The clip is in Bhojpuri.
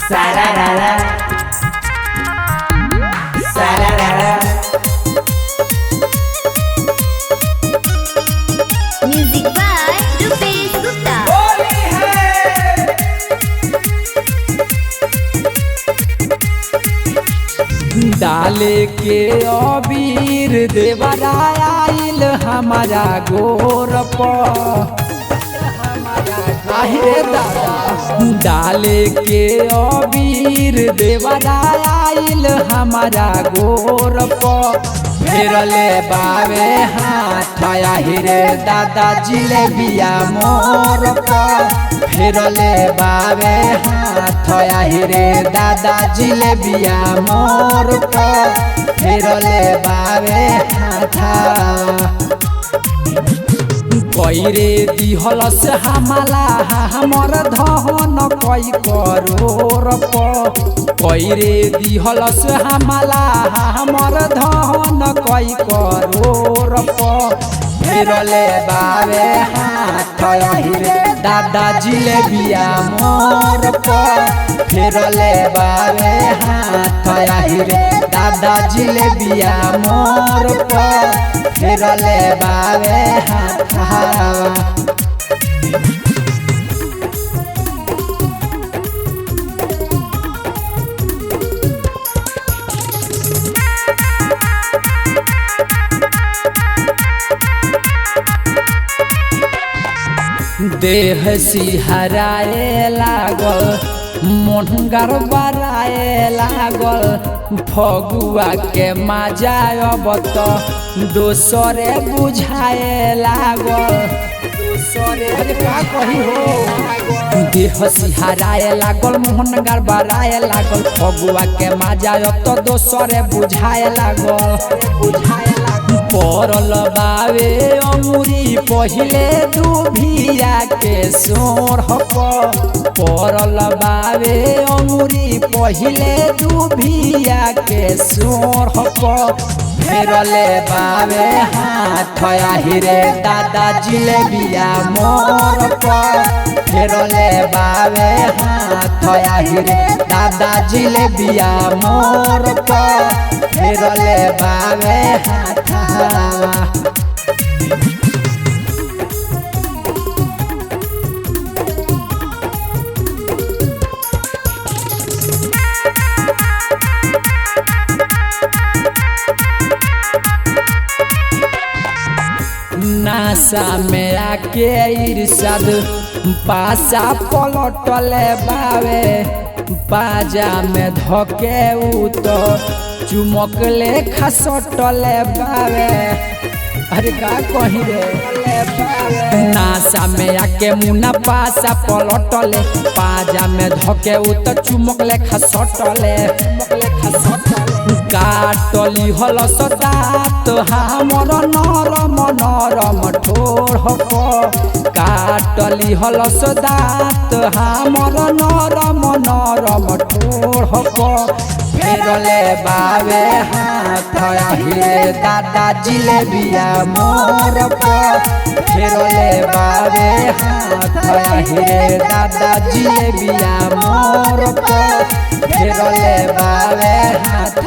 Sararara, sararara. Music by Rupesh Gupta. Holi है डाले के अबीर देवरा आइल हमारा गोर पर डाले के अबीर देवरा आइल हमारा गोर पर फेरले बावे हाथ हिरे दादा जिलेबिया मोर पर फेरले बावे हाथ हिरे दादा जिलेबिया मोर पर फेरले बावे हाथ कैरे दिहलस हमाला हमर धन कई करोड़ कैरे दिहलस हमाला हमर धन कई करोड़ फेरले बावे हाथ हिरे दादा जिलेबिया मोर फेरले बावे हाथ हिरे दादा जिलेबिया मोर फेरले बावे हाथ देह सिहराए लागल मोहंगर बराए लागल फगुआ के मजा अब तो दोसरे बुझाए लागल का कही हो देह सिहराए लागल मोहंगर बराए लागल फगुआ के मजा अब तो दोसरे बुझाए लागल परल बावे अंगुरी पहिले दुभिया के सोर परल बावे अंगुरी पहिले दुभिया के सोर फेरले बावे हाथ हिरे दादा जिलेबिया मोर फेरले बावे हाथ हिरे दादा जिलेबिया मोर फेरले बावे हाथ नासा में आके इरशाद पासा पलटले बावे बाजा में धके तो चुमकले खसटले बावे अरे का कही रे नासा में आके मुना पासा पलटले बाजा में धके तो चुमकले खसटले काटली हल सदात हमर नरम नरम ठोर काटली हल सदात हमर नरम नरम ठोर फेरले बावे हाथ हिरे दादा जिलेबिया मोर फेरले बावे हाथ हिरे दादा जिलेबिया मोर फेरले बावे हाथ